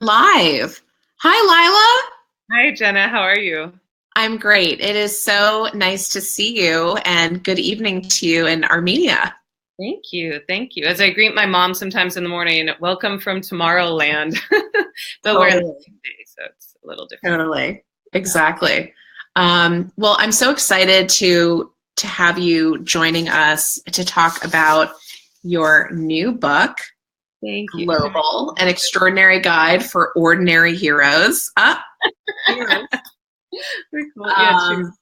Live. Hi, Lila. Hi, Jenna. How are you? I'm great. It is so nice to see you, and good evening to you in Armenia. Thank you. Thank you. As I greet my mom sometimes in the morning, welcome from Tomorrowland. But we're in the Totally. same day, so it's a little different. Totally. Exactly. Well, I'm so excited to have you joining us to talk about your new book, Thank you. Global, an extraordinary guide for ordinary heroes. Cheers. Very cool. Yeah, cheers. Um,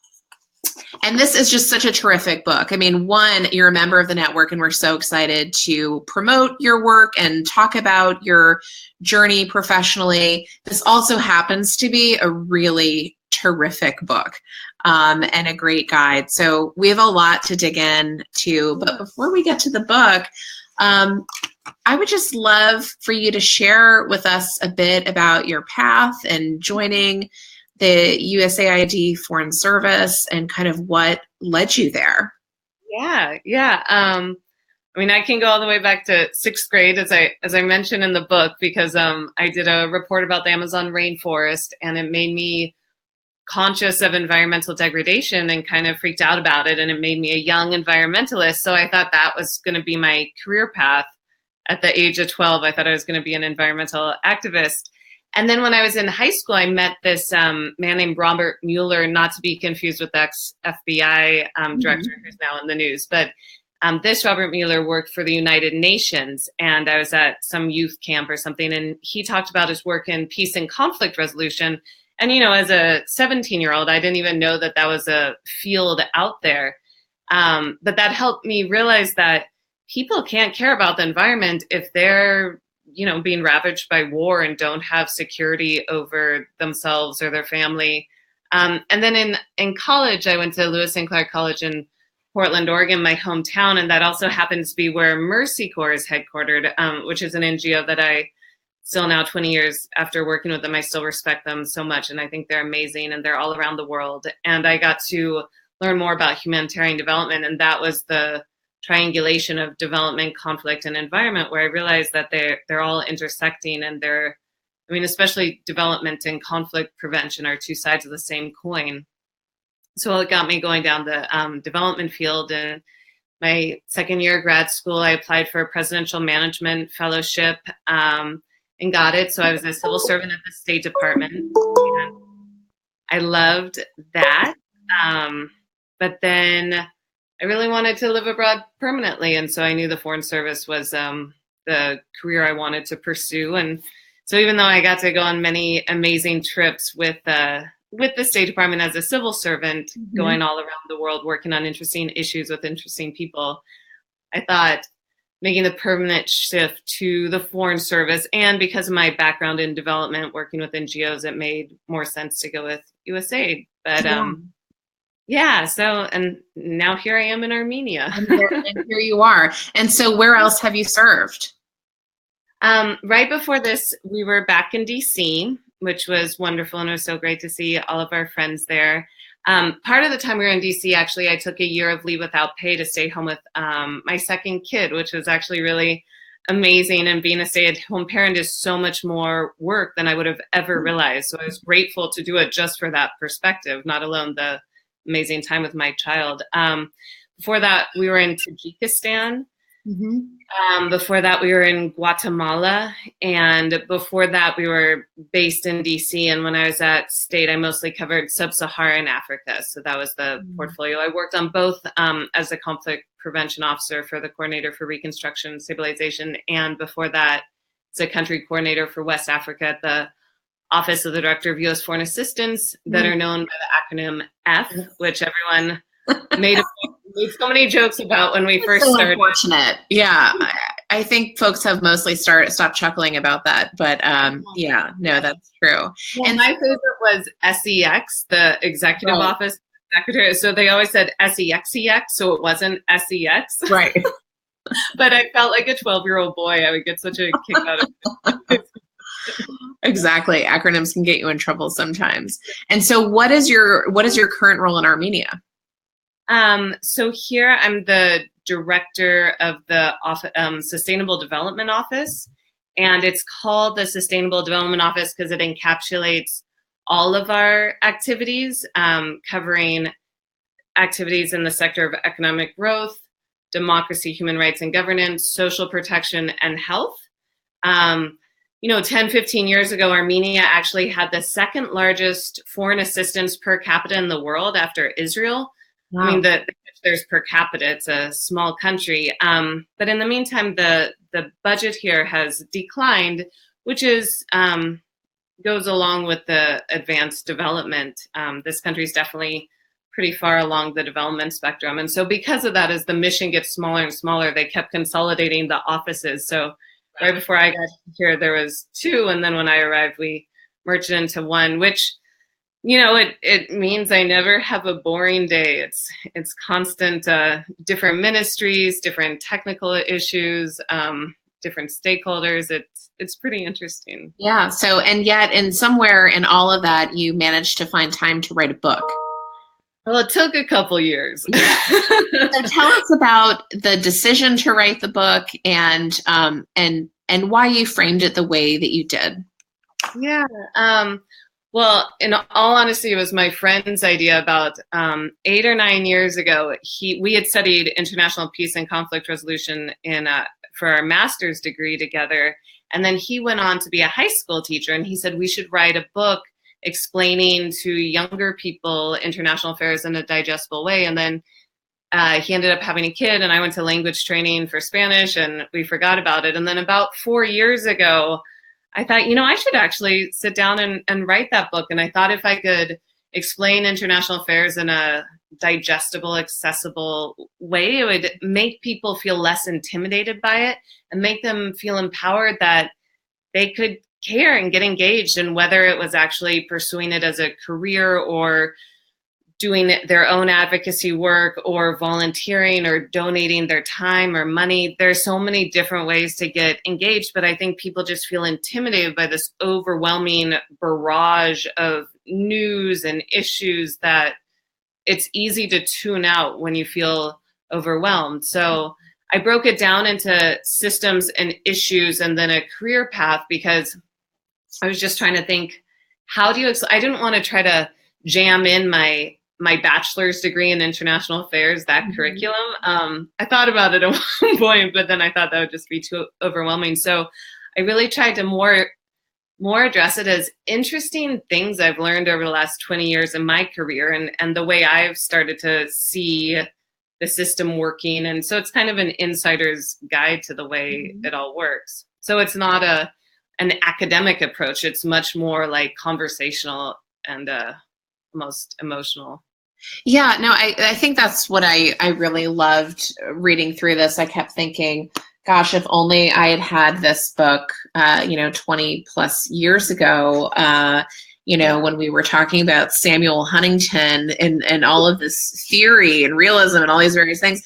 And this is just such a terrific book. I mean, one, you're a member of the network, and we're so excited to promote your work and talk about your journey professionally. This also happens to be a really terrific book and a great guide. So we have a lot to dig in to. But before we get to the book, um, I would just love for you to share with us a bit about your path and joining the USAID Foreign Service and kind of what led you there. Yeah, yeah. I mean, I can go all the way back to sixth grade, as I mentioned in the book, because I did a report about the Amazon rainforest, and it made me conscious of environmental degradation and kind of freaked out about it, and it made me a young environmentalist. So I thought that was going to be my career path. At the age of 12, I thought I was going to be an environmental activist. And then when I was in high school, I met this man named Robert Mueller, not to be confused with the ex-FBI director who's now in the news. But this Robert Mueller worked for the United Nations, and I was at some youth camp or something, and he talked about his work in peace and conflict resolution. And, you know, as a 17-year-old, I didn't even know that that was a field out there. But that helped me realize that people can't care about the environment if they're, you know, being ravaged by war and don't have security over themselves or their family. And then in college, I went to Lewis and Clark College in Portland, Oregon, my hometown, and that also happens to be where Mercy Corps is headquartered, which is an NGO that I still, now 20 years after working with them, I still respect them so much, and I think they're amazing, and they're all around the world. And I got to learn more about humanitarian development, and that was the triangulation of development, conflict, and environment, where I realized that they're all intersecting, and I mean, especially development and conflict prevention are two sides of the same coin. So it got me going down the development field. And my second year of grad school, I applied for a presidential management fellowship and got it. So I was a civil servant at the State Department, and I loved that. But then I really wanted to live abroad permanently, and so I knew the Foreign Service was the career I wanted to pursue. And so even though I got to go on many amazing trips with the State Department as a civil servant, going all around the world, working on interesting issues with interesting people, I thought making the permanent shift to the Foreign Service, and because of my background in development, working with NGOs, it made more sense to go with USAID. But Yeah. yeah, so, and now here I am in Armenia. And here you are. And so where else have you served? Right before this, we were back in DC, which was wonderful, and it was so great to see all of our friends there. Part of the time we were in DC, actually, I took a year of leave without pay to stay home with my second kid, which was actually really amazing. And being a stay-at-home parent is so much more work than I would have ever realized. So I was grateful to do it just for that perspective, not alone the amazing time with my child. Before that, we were in Tajikistan. Before that, we were in Guatemala, and before that, we were based in DC. And when I was at State, I mostly covered sub-Saharan Africa. So that was the portfolio. I worked on both as a conflict prevention officer for the Coordinator for Reconstruction and Stabilization, and before that, as a country coordinator for West Africa at the Office of the Director of U.S. Foreign Assistance, that are known by the acronym F, which everyone made so many jokes about when we first started. Unfortunate. Yeah. I think folks have mostly stopped chuckling about that, but yeah, no, that's true. Well, and my favorite was SEX, the Executive Office Secretary. So they always said SEXEX, so it wasn't SEX. Right. But I felt like a 12-year-old boy. I would get such a kick out of it. Exactly. Acronyms can get you in trouble sometimes. And so what is your current role in Armenia? So here I'm the director of the Sustainable Development Office, And it's called the Sustainable Development Office because it encapsulates all of our activities, covering activities in the sector of economic growth, democracy, human rights and governance, social protection, and health. 10, 15 years ago, Armenia actually had the second largest foreign assistance per capita in the world after Israel. Wow. I mean, there's per capita, it's a small country. But in the meantime, the budget here has declined, which is goes along with the advanced development. This country is definitely pretty far along the development spectrum. And so because of that, as the mission gets smaller and smaller, they kept consolidating the offices. So right before I got here, there was 2. And then when I arrived, we merged it into 1, which, it means I never have a boring day. It's constant, different ministries, different technical issues, different stakeholders. It's pretty interesting. Yeah. So, and yet in somewhere in all of that, you managed to find time to write a book. Well, it took a couple years. So tell us about the decision to write the book and why you framed it the way that you did. Yeah. Well, in all honesty, it was my friend's idea about 8 or 9 years ago. We had studied international peace and conflict resolution for our master's degree together. And then he went on to be a high school teacher, and he said we should write a book explaining to younger people international affairs in a digestible way. And then he ended up having a kid, and I went to language training for Spanish, and we forgot about it. And then about 4 years ago, I thought, I should actually sit down and write that book. And I thought if I could explain international affairs in a digestible, accessible way, it would make people feel less intimidated by it and make them feel empowered that they could care and get engaged, and whether it was actually pursuing it as a career or doing their own advocacy work or volunteering or donating their time or money. There's so many different ways to get engaged, but I think people just feel intimidated by this overwhelming barrage of news and issues that it's easy to tune out when you feel overwhelmed. So I broke it down into systems and issues and then a career path, because I was just trying to think, I didn't want to try to jam in my bachelor's degree in international affairs, that curriculum. I thought about it at one point, but then I thought that would just be too overwhelming. So I really tried to more address it as interesting things I've learned over the last 20 years in my career, and the way I've started to see the system working. And so it's kind of an insider's guide to the way it all works. So it's not an academic approach. It's much more like conversational and almost emotional. Yeah, no, I think that's what I really loved reading through this. I kept thinking, gosh, if only I had had this book, 20 plus years ago, when we were talking about Samuel Huntington and all of this theory and realism and all these various things,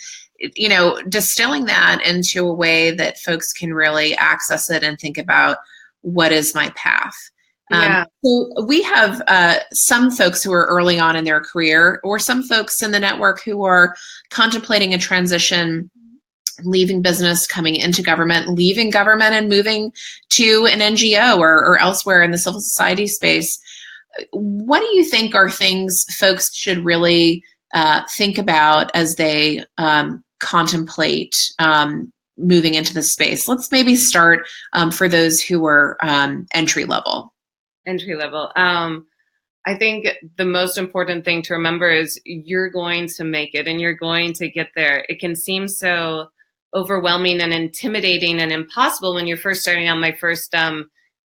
distilling that into a way that folks can really access it and think about, what is my path? So we have some folks who are early on in their career, or some folks in the network who are contemplating a transition, leaving business, coming into government, leaving government and moving to an NGO or elsewhere in the civil society space. What do you think are things folks should really think about as they contemplate moving into the space? Let's maybe start for those who are entry level. I think the most important thing to remember is you're going to make it and you're going to get there. It can seem so overwhelming and intimidating and impossible when you're first starting out. My first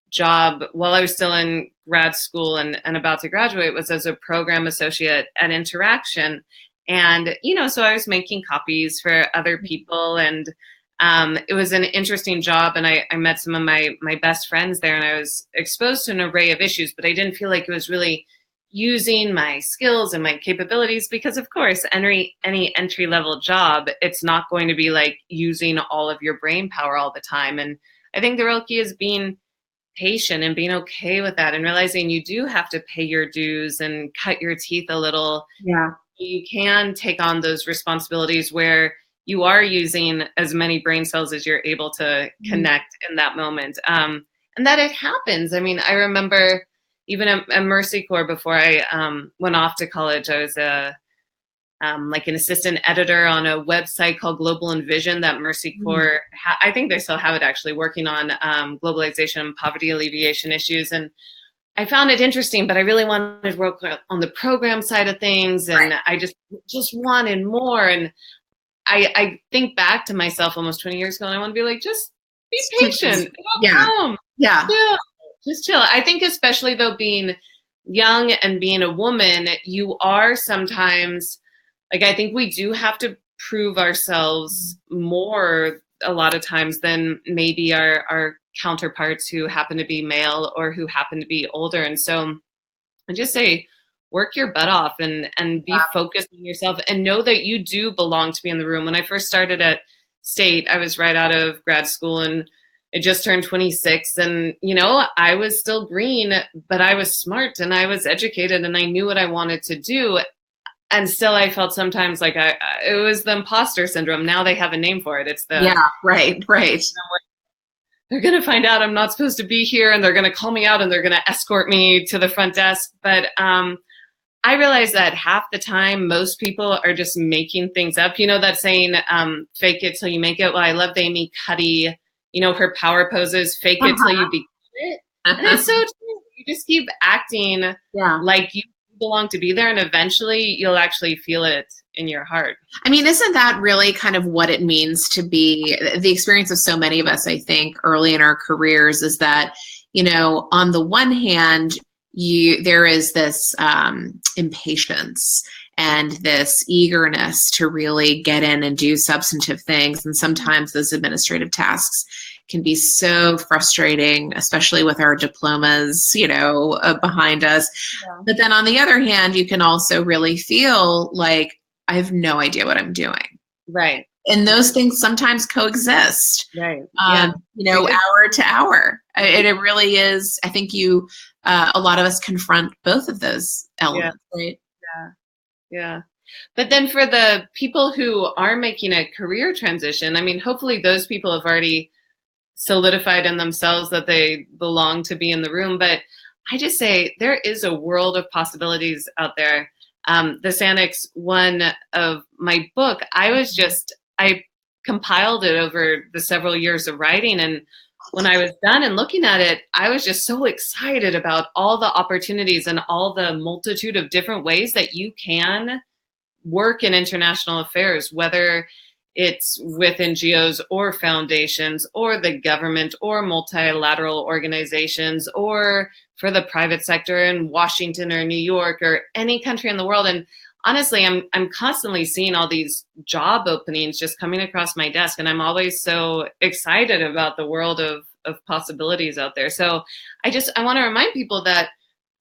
job while I was still in grad school and about to graduate was as a program associate at Interaction. And, so I was making copies for other people, and it was an interesting job, and I met some of my best friends there, and I was exposed to an array of issues, but I didn't feel like it was really using my skills and my capabilities, because of course, any entry-level job, it's not going to be like using all of your brain power all the time. And I think the real key is being patient and being okay with that, and realizing you do have to pay your dues and cut your teeth a little. Yeah. You can take on those responsibilities where you are using as many brain cells as you're able to connect in that moment. And that it happens. I mean, I remember even at Mercy Corps, before I went off to college, I was like an assistant editor on a website called Global Envision that Mercy Corps, I think they still have it actually, working on globalization and poverty alleviation issues. And I found it interesting, but I really wanted to work on the program side of things, and I just wanted more. And I think back to myself almost 20 years ago, and I want to be like, just be patient. Come. Chill. Just chill. I think especially though, being young and being a woman, you are sometimes, like, I think we do have to prove ourselves more a lot of times than maybe our counterparts who happen to be male or who happen to be older. And so I just say, work your butt off and be focused on yourself, and know that you do belong to be in the room. When I first started at State, I was right out of grad school and I just turned 26, and, you know, I was still green, but I was smart and I was educated and I knew what I wanted to do. And still I felt sometimes like it was the imposter syndrome. Now they have a name for it. It's the, right. They're going to find out I'm not supposed to be here, and they're going to call me out and they're going to escort me to the front desk. But I realize that half the time, most people are just making things up. You know, that saying, fake it till you make it. Well, I love Amy Cuddy, you know, her power poses, fake it till you become it. And it's so true. You just keep acting like you belong to be there, and eventually you'll actually feel it in your heart. I mean, isn't that really kind of what it means to be the experience of so many of us, I think, early in our careers, is that, you know, on the one hand, there is this impatience and this eagerness to really get in and do substantive things. And sometimes those administrative tasks can be so frustrating, especially with our diplomas, you know, behind us. But then on the other hand, you can also really feel like, I have no idea what I'm doing. Right. And those things sometimes coexist. Right. You know, hour to hour. It really is. I think a lot of us confront both of those elements, right? Yeah. But then for the people who are making a career transition, I mean, hopefully those people have already solidified in themselves that they belong to be in the room. But I just say there is a world of possibilities out there. This Annex 1 of my book, I compiled it over the several years of writing. And when I was done and looking at it, I was just so excited about all the opportunities and all the multitude of different ways that you can work in international affairs, whether it's with NGOs or foundations or the government or multilateral organizations or for the private sector in Washington or New York or any country in the world. And honestly, I'm constantly seeing all these job openings just coming across my desk, and I'm always so excited about the world of possibilities out there. So I want to remind people that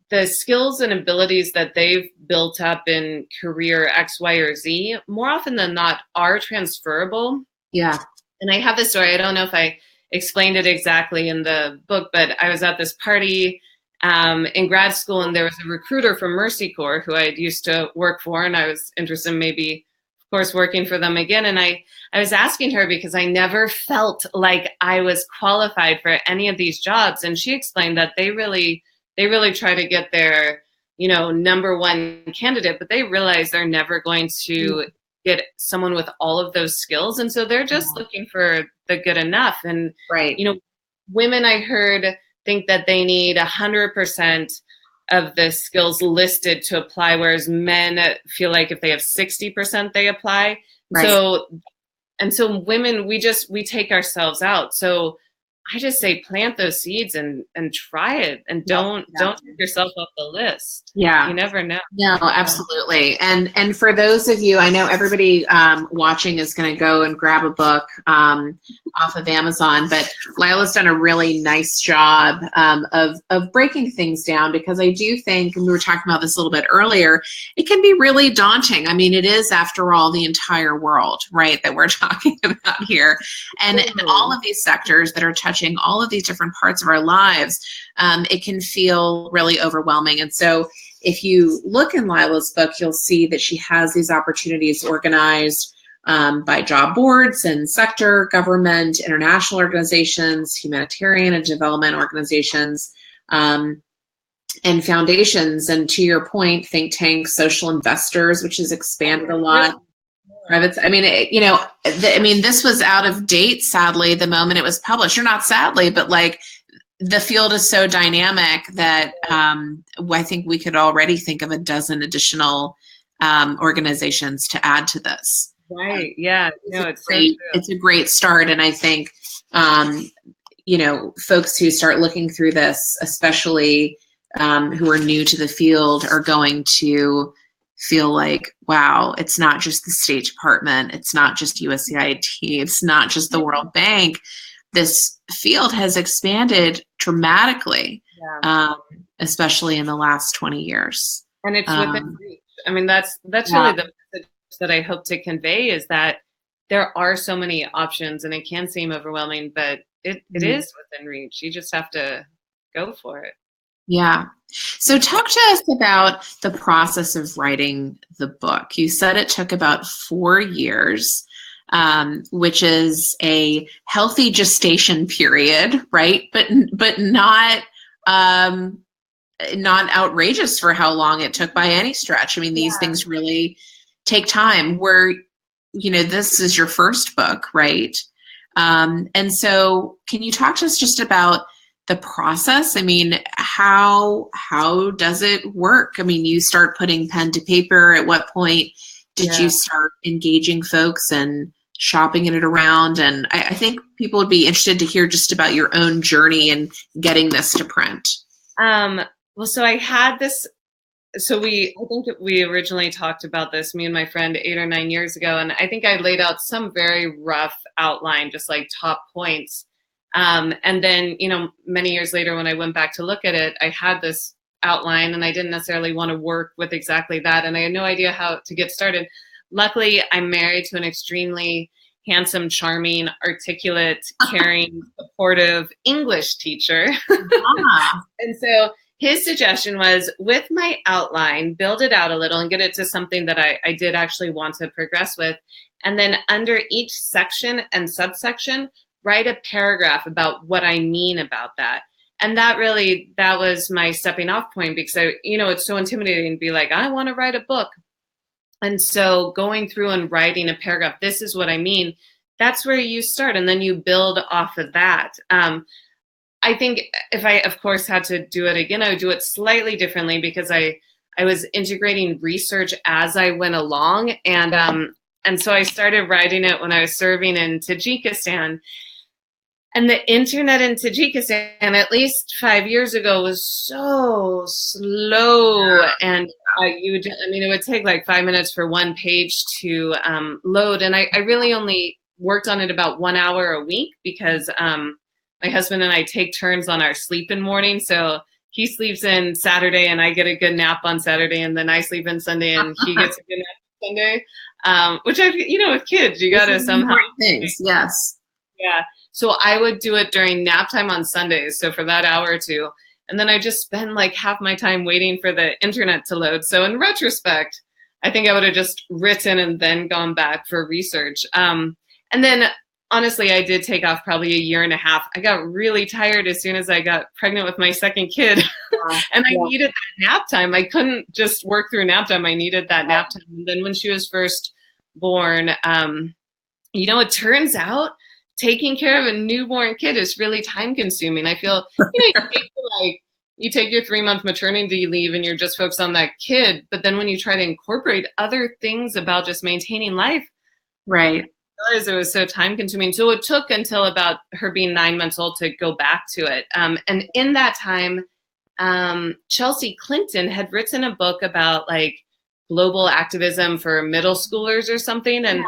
the skills and abilities that they've built up in career X, Y, or Z, more often than not, are transferable. Yeah. And I have this story. I don't know if I explained it exactly in the book, but I was at this party in grad school, and there was a recruiter from Mercy Corps who I had used to work for, and I was interested in maybe, of course, working for them again. And I was asking her because I never felt like I was qualified for any of these jobs. And she explained that they really try to get their, you know, number one candidate, but they realize they're never going to get someone with all of those skills. And so they're just looking for the good enough. And, you know, women, I heard, think that they need 100% of the skills listed to apply, whereas men feel like if they have 60%, they apply. So women, we take ourselves out. So I just say plant those seeds and try it, and don't take yourself off the list. Yeah. You never know. No, absolutely. And for those of you, I know everybody watching is going to go and grab a book off of Amazon, but Lila's done a really nice job of breaking things down, because I do think, and we were talking about this a little bit earlier, it can be really daunting. I mean, it is, after all, the entire world, right, that we're talking about here. And all of these sectors that are touching all of these different parts of our lives, it can feel really overwhelming. And so if you look in Lila's book, you'll see that she has these opportunities organized by job boards and sector, government, international organizations, humanitarian and development organizations, and foundations. And to your point, think tanks, social investors, which has expanded a lot. Private, I mean, this was out of date, sadly, the moment it was published. Or not sadly, but like the field is so dynamic that I think we could already think of a dozen additional organizations to add to this. Right. Yeah. No, it's a great start. And I think, folks who start looking through this, especially who are new to the field, are going to feel like, wow, it's not just the State Department, it's not just USAID, it's not just the World Bank. This field has expanded dramatically, especially in the last 20 years. And it's within reach. I mean, that's really the message that I hope to convey, is that there are so many options, and it can seem overwhelming, but it is within reach. You just have to go for it. Yeah. So talk to us about the process of writing the book. You said it took about 4 years, which is a healthy gestation period, right? But not outrageous for how long it took by any stretch. I mean, these things really take time. This is your first book, right? And so can you talk to us just about the process? I mean, how does it work? I mean, you start putting pen to paper. At what point did you start engaging folks and shopping it around? And I think people would be interested to hear just about your own journey in getting this to print. Well, so I had this. So I think we originally talked about this, me and my friend, 8 or 9 years ago, and I think I laid out some very rough outline, just like top points. And then, many years later, when I went back to look at it, I had this outline, and I didn't necessarily want to work with exactly that. And I had no idea how to get started. Luckily, I'm married to an extremely handsome, charming, articulate, caring, supportive English teacher. And so his suggestion was, with my outline, build it out a little and get it to something that I did actually want to progress with. And then under each section and subsection, write a paragraph about what I mean about that. And that was my stepping off point, because it's so intimidating to be like, I want to write a book. And so going through and writing a paragraph, this is what I mean, that's where you start. And then you build off of that. I think if I, of course, had to do it again, I would do it slightly differently, because I was integrating research as I went along. And so I started writing it when I was serving in Tajikistan. And the internet in Tajikistan, at least 5 years ago, was so slow. And it would take like 5 minutes for one page to load. And I really only worked on it about 1 hour a week, because my husband and I take turns on our sleep in morning. So he sleeps in Saturday and I get a good nap on Saturday, and then I sleep in Sunday and he gets a good nap on Sunday. Which with kids, you got to somehow. Things, yes. Yeah. So I would do it during nap time on Sundays. So for that hour or two, and then I just spend like half my time waiting for the internet to load. So in retrospect, I think I would have just written and then gone back for research. And then honestly, I did take off probably 1.5 years. I got really tired as soon as I got pregnant with my second kid. And I needed that nap time. I couldn't just work through nap time. I needed that nap time. And then when she was first born, it turns out taking care of a newborn kid is really time consuming. I feel, you take your 3-month maternity leave and you're just focused on that kid. But then when you try to incorporate other things about just maintaining life, right, it was so time consuming. So it took until about her being 9 months old to go back to it. And in that time, Chelsea Clinton had written a book about like global activism for middle schoolers or something. And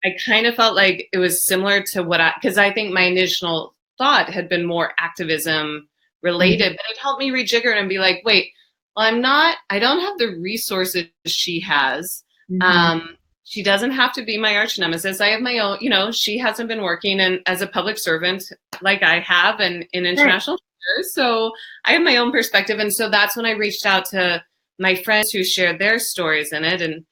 I kind of felt like it was similar to because I think my initial thought had been more activism related, but it helped me rejigger it and be like, wait, well, I don't have the resources she has. She doesn't have to be my arch nemesis. I have my own, she hasn't been working as a public servant like I have in international affairs. So I have my own perspective. And so that's when I reached out to my friends who shared their stories in it. And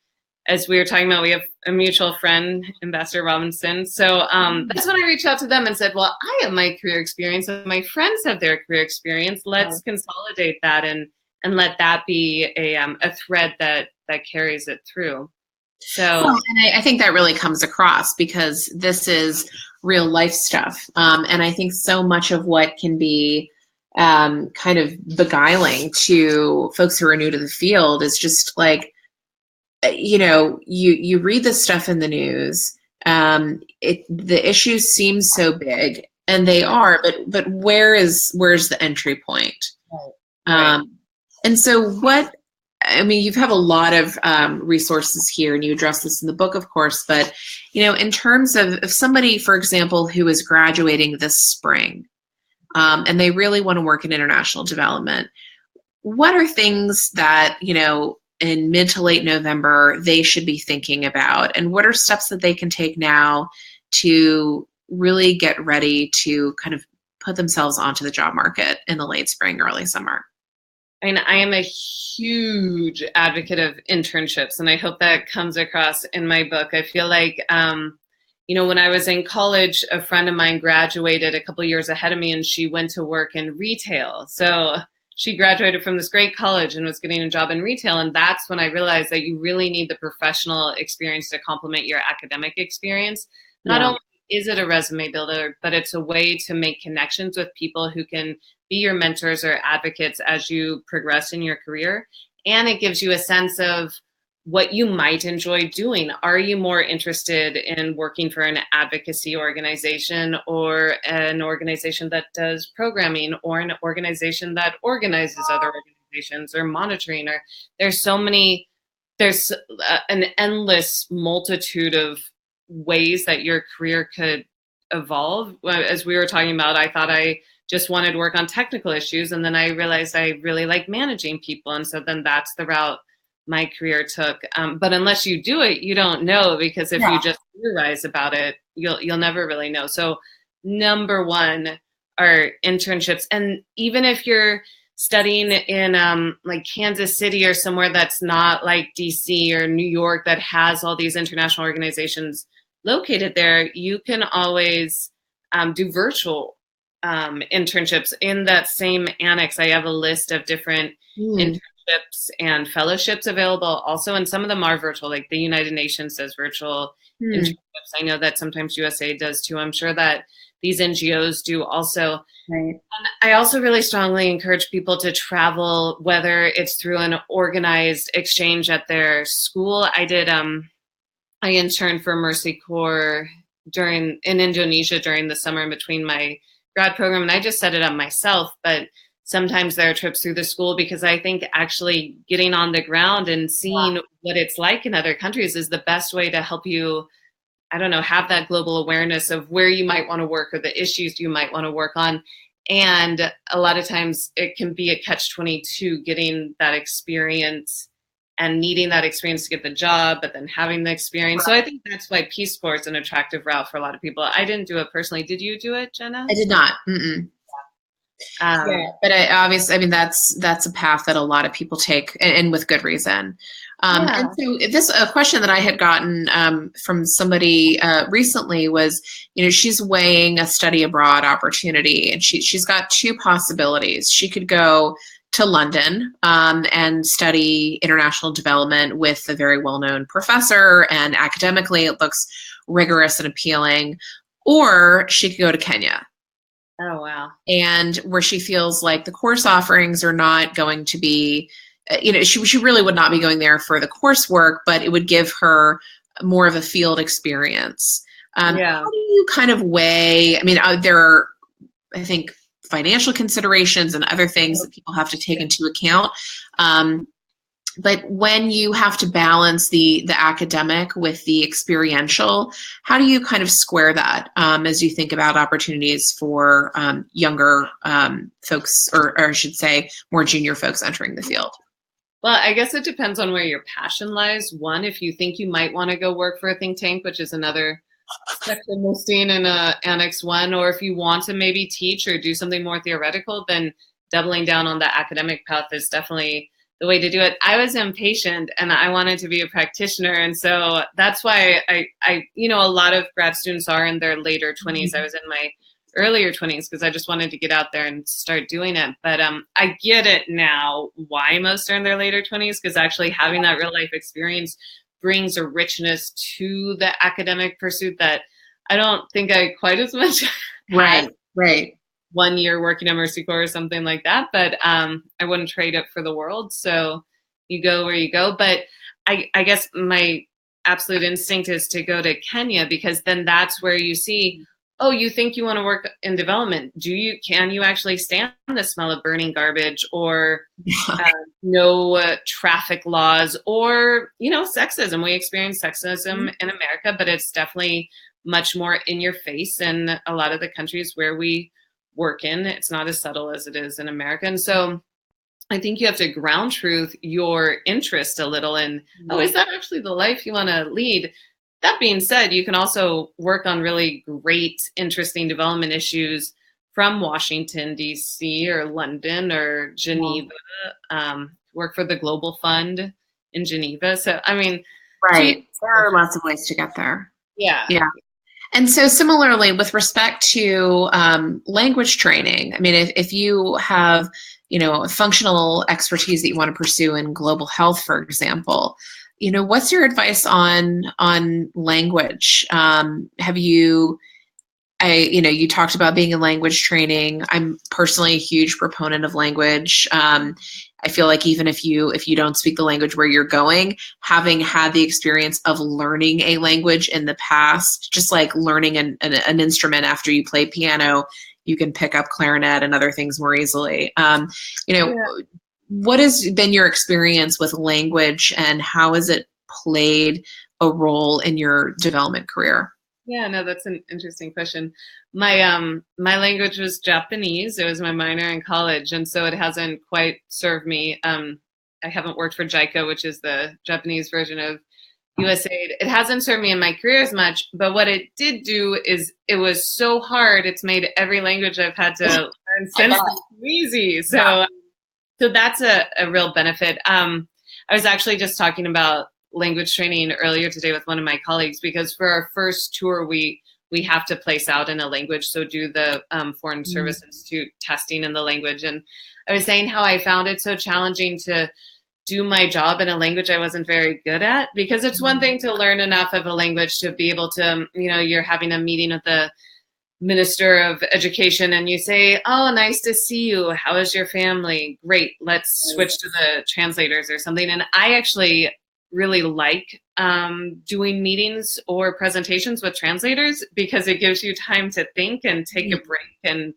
as we were talking about, we have a mutual friend, Ambassador Robinson. So that's when I reached out to them and said, well, I have my career experience and my friends have their career experience. Let's consolidate that and let that be a thread that carries it through. So, well, and I think that really comes across because this is real life stuff. And I think so much of what can be kind of beguiling to folks who are new to the field is just like, you read this stuff in the news. The issues seem so big, and they are, but where's the entry point? right. And so you have a lot of resources here, and you address this in the book, of course, but, in terms of somebody, for example, who is graduating this spring, and they really want to work in international development, what are things that, in mid to late November, they should be thinking about? And what are steps that they can take now to really get ready to kind of put themselves onto the job market in the late spring, early summer? I mean, I am a huge advocate of internships, and I hope that comes across in my book. I feel like, when I was in college, a friend of mine graduated a couple years ahead of me, and she went to work in retail. So she graduated from this great college and was getting a job in retail. And that's when I realized that you really need the professional experience to complement your academic experience. Not only is it a resume builder, but it's a way to make connections with people who can be your mentors or advocates as you progress in your career. And it gives you a sense of what you might enjoy doing. Are you more interested in working for an advocacy organization, or an organization that does programming, or an organization that organizes other organizations, or monitoring? Or there's an endless multitude of ways that your career could evolve. As we were talking about, I thought I just wanted to work on technical issues, and then I realized I really like managing people, and so then that's the route my career took. But unless you do it, you don't know, because if you just theorize about it, you'll never really know. So number one are internships. And even if you're studying in like Kansas City or somewhere that's not like DC or New York that has all these international organizations located there, you can always do virtual internships. In that same annex, I have a list of different internships and fellowships available also, and some of them are virtual, like the United Nations does virtual internships. I know that sometimes USA does too. I'm sure that these NGOs do also. Right. And I also really strongly encourage people to travel, whether it's through an organized exchange at their school. I interned for Mercy Corps in Indonesia during the summer in between my grad program, and I just set it up myself, but sometimes there are trips through the school, because I think actually getting on the ground and seeing what it's like in other countries is the best way to help you, have that global awareness of where you might want to work or the issues you might want to work on. And a lot of times it can be a catch-22, getting that experience and needing that experience to get the job, but then having the experience. So I think that's why Peace Corps is an attractive route for a lot of people. I didn't do it personally. Did you do it, Jenna? I did not. But that's a path that a lot of people take, and with good reason. And so a question that I had gotten from somebody recently was, she's weighing a study abroad opportunity, and she's got two possibilities. She could go to London and study international development with a very well-known professor, and academically it looks rigorous and appealing, or she could go to Kenya. Oh, wow. And where she feels like the course offerings are not going to be, she really would not be going there for the coursework, but it would give her more of a field experience. How do you kind of weigh, there are, I think, financial considerations and other things that people have to take into account. But when you have to balance the academic with the experiential, how do you kind of square that as you think about opportunities for younger folks, or I should say more junior folks entering the field? Well, I guess it depends on where your passion lies. One, if you think you might want to go work for a think tank, which is another section we'll see in Annex 1, or if you want to maybe teach or do something more theoretical, then doubling down on the academic path is definitely the way to do it. I was impatient and I wanted to be a practitioner. And so that's why a lot of grad students are in their later 20s. I was in my earlier 20s because I just wanted to get out there and start doing it. But I get it now why most are in their later 20s, because actually having that real life experience brings a richness to the academic pursuit that I don't think I quite as much had. Right. 1 year working at Mercy Corps or something like that, but I wouldn't trade it for the world. So you go where you go. But I guess my absolute instinct is to go to Kenya, because then that's where you see, oh, you think you want to work in development. Can you actually stand the smell of burning garbage, or no traffic laws, or, sexism? We experience sexism in America, but it's definitely much more in your face in a lot of the countries where we work in. It's not as subtle as it is in America. And so I think you have to ground truth your interest a little in, oh, is that actually the life you want to lead? That being said, you can also work on really great, interesting development issues from Washington, D.C. or London or Geneva, work for the Global Fund in Geneva. So, I mean, right. There are lots of ways to get there. Yeah. And so similarly, with respect to language training, I mean, if you have, functional expertise that you want to pursue in global health, for example, what's your advice on language? You talked about being in language training. I'm personally a huge proponent of language. I feel like even if you don't speak the language where you're going, having had the experience of learning a language in the past, just like learning an instrument after you play piano, you can pick up clarinet and other things more easily. What has been your experience with language, and how has it played a role in your development career? Yeah, no, that's an interesting question. My language was Japanese. It was my minor in college, and so it hasn't quite served me. I haven't worked for JICA, which is the Japanese version of USAID. It hasn't served me in my career as much, but what it did do is it was so hard. It's made every language I've had to learn since easy. So that's a real benefit. I was actually just talking about language training earlier today with one of my colleagues, because for our first tour, we have to place out in a language. So do the Foreign Service Institute testing in the language. And I was saying how I found it so challenging to do my job in a language I wasn't very good at, because it's one thing to learn enough of a language to be able to, you're having a meeting with the Minister of Education and you say, oh, nice to see you. How is your family? Great. Let's switch to the translators or something. And I actually really like doing meetings or presentations with translators, because it gives you time to think and take a break and,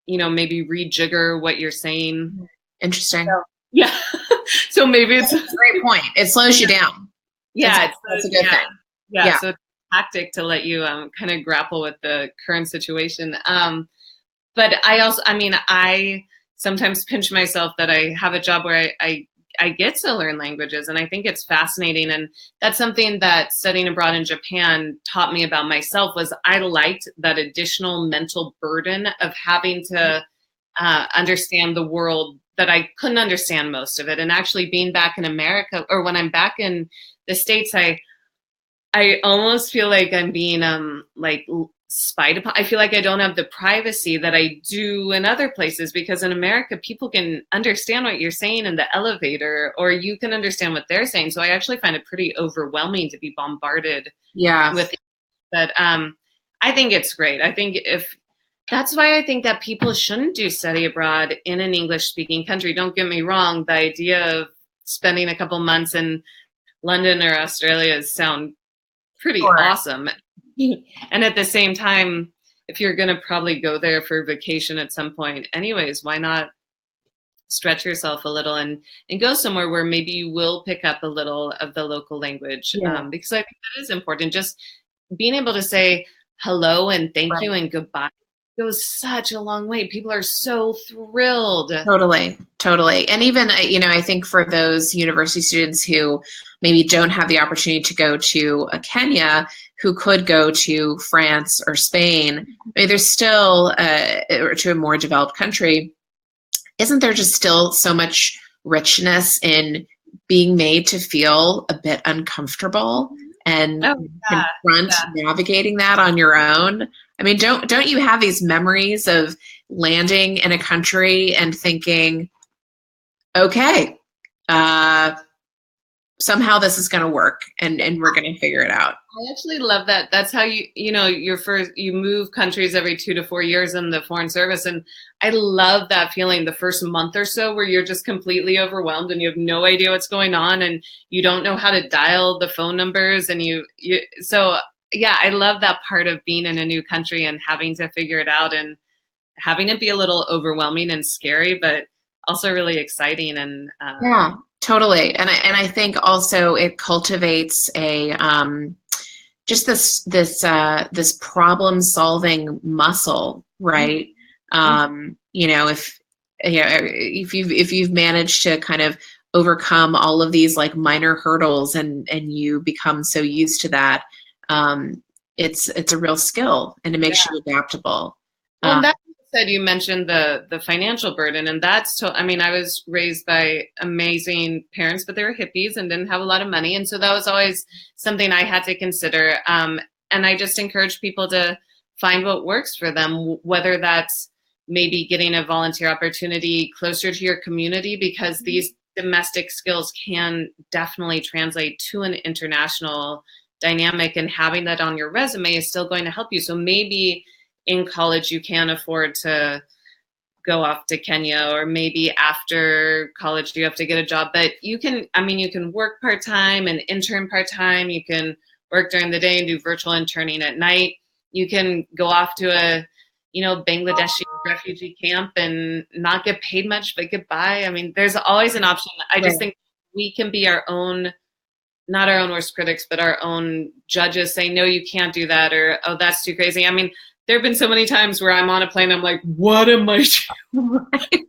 maybe rejigger what you're saying. Interesting. So, yeah. So maybe it's a great point. It slows you down. Yeah. That's a good thing. Yeah. So it's a tactic to let you kind of grapple with the current situation. But I sometimes pinch myself that I have a job where I get to learn languages, and I think it's fascinating. And that's something that studying abroad in Japan taught me about myself, was I liked that additional mental burden of having to understand the world that I couldn't understand most of it. And actually being back in America, or when I'm back in the States, I almost feel like I'm being spied upon. I feel like I don't have the privacy that I do in other places, because in America, people can understand what you're saying in the elevator, or you can understand what they're saying. So I actually find it pretty overwhelming to be bombarded with it. But I think it's great. That's why I think that people shouldn't do study abroad in an English-speaking country. Don't get me wrong. The idea of spending a couple months in London or Australia sound pretty awesome. And at the same time, if you're going to probably go there for vacation at some point anyways, why not stretch yourself a little and go somewhere where maybe you will pick up a little of the local language? Because I think that is important. Just being able to say hello and thank you and goodbye goes such a long way. People are so thrilled. Totally. And even, I think for those university students who maybe don't have the opportunity to go to Kenya, who could go to France or Spain, there's still, or to a more developed country, isn't there just still so much richness in being made to feel a bit uncomfortable and Oh, yeah, confront yeah. navigating that on your own. I mean, don't you have these memories of landing in a country and thinking, okay, uh, somehow this is going to work, and we're going to figure it out. I actually love that. That's how you move countries every 2 to 4 years in the foreign service. And I love that feeling the first month or so where you're just completely overwhelmed and you have no idea what's going on and you don't know how to dial the phone numbers. And so yeah, I love that part of being in a new country and having to figure it out and having it be a little overwhelming and scary, but also really exciting. And Yeah, totally. And I think also it cultivates a just this problem solving muscle, right? You know, if you've managed to kind of overcome all of these like minor hurdles and you become so used to that, it's a real skill and it makes you adaptable. Well, that said, you mentioned the financial burden, and I mean, I was raised by amazing parents, but they were hippies and didn't have a lot of money, and so that was always something I had to consider. And I just encourage people to find what works for them, whether that's maybe getting a volunteer opportunity closer to your community, because these domestic skills can definitely translate to an international dynamic, and having that on your resume is still going to help you. So maybe in college you can't afford to go off to Kenya, or maybe after college you have to get a job, but you can work part-time and intern part-time. You can work during the day and do virtual interning at night. You can go off to a Bangladeshi refugee camp and not get paid much but get by. I mean, there's always an option. I just think we can be not our own worst critics, but our own judges, saying, no, you can't do that, or, oh, that's too crazy. I mean, there have been so many times where I'm on a plane, I'm like, what am I doing? What am I doing?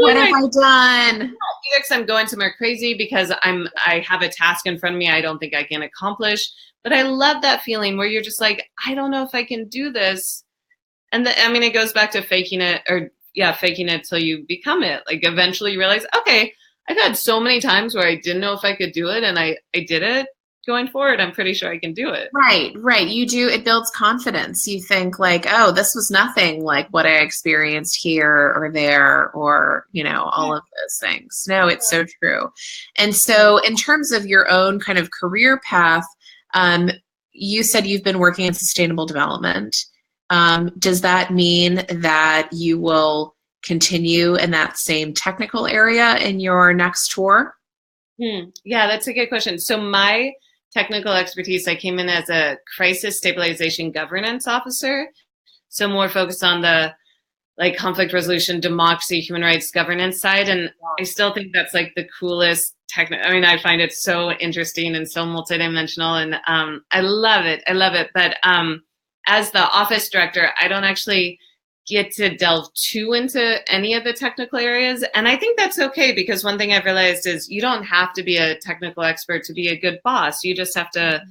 What have I done? Either because I'm going somewhere crazy, because I have a task in front of me I don't think I can accomplish. But I love that feeling where you're just like, I don't know if I can do this. And it goes back to faking it till you become it. Like eventually you realize, okay, I've had so many times where I didn't know if I could do it, and I did it. Going forward, I'm pretty sure I can do it. Right. You do. It builds confidence. You think like, oh, this was nothing like what I experienced here or there, or, all of those things. No, it's so true. And so in terms of your own kind of career path, you said you've been working in sustainable development. Does that mean that you will continue in that same technical area in your next tour? Yeah, that's a good question. So my technical expertise, I came in as a crisis stabilization governance officer. So more focused on the conflict resolution, democracy, human rights governance side. And I still think that's like the coolest I find it so interesting and so multidimensional, and I love it. But as the office director, I don't actually get to delve too into any of the technical areas. And I think that's okay, because one thing I've realized is you don't have to be a technical expert to be a good boss. You just have to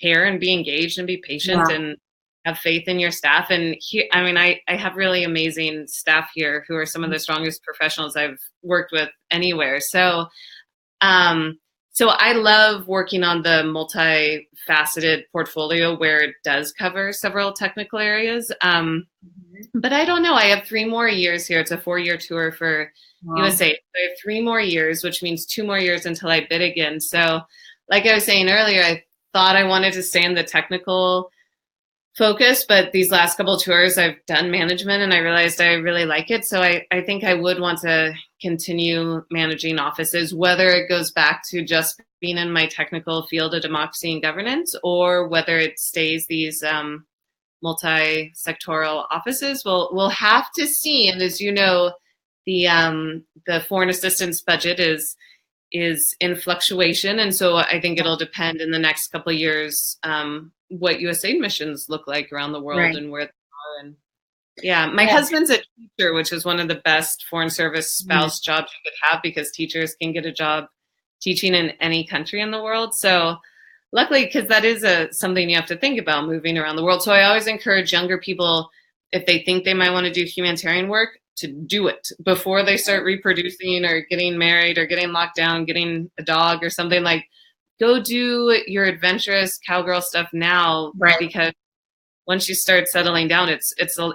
care and be engaged and be patient and have faith in your staff. And I have really amazing staff here who are some of the strongest professionals I've worked with anywhere. So I love working on the multifaceted portfolio where it does cover several technical areas. But I don't know. I have 3 more years here. It's a 4-year tour for USA. So I have 3 more years, which means 2 more years until I bid again. So like I was saying earlier, I thought I wanted to stay in the technical focus, but these last couple of tours I've done management and I realized I really like it. So I think I would want to continue managing offices, whether it goes back to just being in my technical field of democracy and governance, or whether it stays these multi-sectoral offices. We'll have to see. And as you know, the foreign assistance budget is in fluctuation, and so I think it'll depend in the next couple of years what USAID missions look like around the world and where they are. And my husband's a teacher, which is one of the best foreign service spouse jobs you could have, because teachers can get a job teaching in any country in the world. So luckily, because that is something you have to think about, moving around the world. So I always encourage younger people, if they think they might want to do humanitarian work, to do it before they start reproducing or getting married or getting locked down, getting a dog or something. Like, go do your adventurous cowgirl stuff now, Right. because once you start settling down,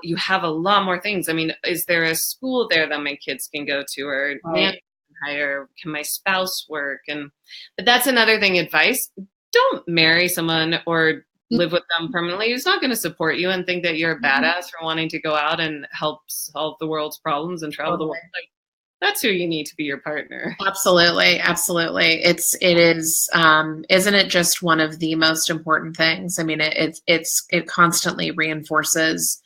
you have a lot more things. I mean, is there a school there that my kids can go to, or Right. hire? Can my spouse work? But that's another thing. Advice: don't marry someone or live with them permanently who's not going to support you and think that you're a badass for wanting to go out and help solve the world's problems and travel the world. Like, that's who you need to be your partner. Absolutely. Absolutely. It is, isn't it just one of the most important things? I mean, it constantly reinforces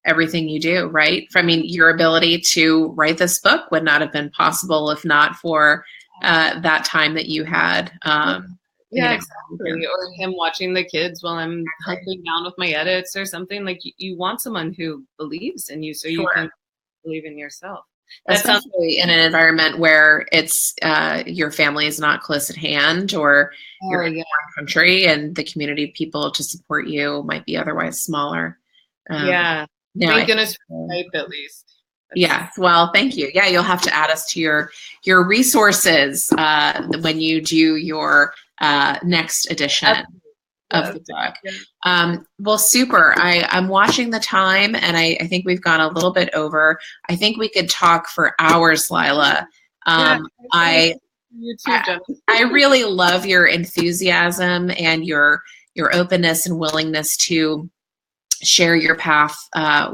everything you do, right? I mean, your ability to write this book would not have been possible if not for that time that you had. Yeah, exactly. Or him watching the kids while I'm hunting down with my edits or something. Like, you want someone who believes in you so you can believe in yourself. Especially in an environment where it's your family is not close at hand, or you're in a foreign country and the community of people to support you might be otherwise smaller. Thank goodness for Skype, at least. Yeah. Well, thank you. Yeah, you'll have to add us to your resources when you do your next edition of the book. Well, super. I'm watching the time, and I think we've gone a little bit over. I think we could talk for hours, Lila. I really love your enthusiasm and your openness and willingness to share your path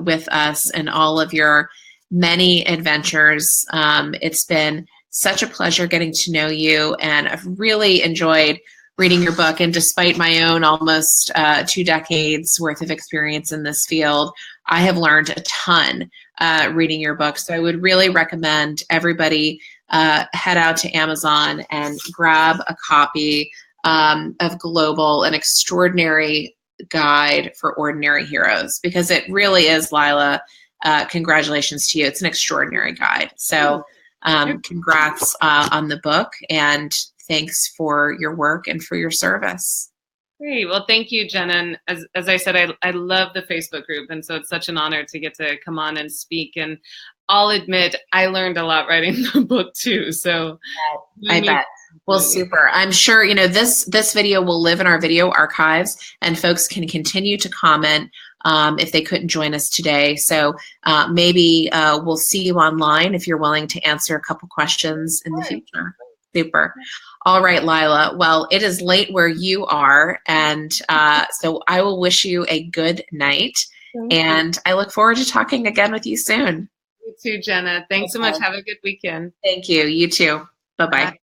with us and all of your many adventures. It's been such a pleasure getting to know you, and I've really enjoyed reading your book. And despite my own almost 2 decades worth of experience in this field, I have learned a ton reading your book. So I would really recommend everybody head out to Amazon and grab a copy of Global, an extraordinary guide for ordinary heroes, because it really is, Lila. Congratulations to you. It's an extraordinary guide. So congrats on the book, and thanks for your work and for your service. Great. Well, thank you, Jenna. And as I said, I love the Facebook group. And so it's such an honor to get to come on and speak. And I'll admit, I learned a lot writing the book too. So I bet. Well, super. I'm sure, this video will live in our video archives, and folks can continue to comment if they couldn't join us today. So maybe we'll see you online if you're willing to answer a couple questions in the future. Super. All right, Lila. Well, it is late where you are, and so I will wish you a good night, and I look forward to talking again with you soon. You too, Jenna. Thanks so much. Have a good weekend. Thank you. You too. Bye-bye.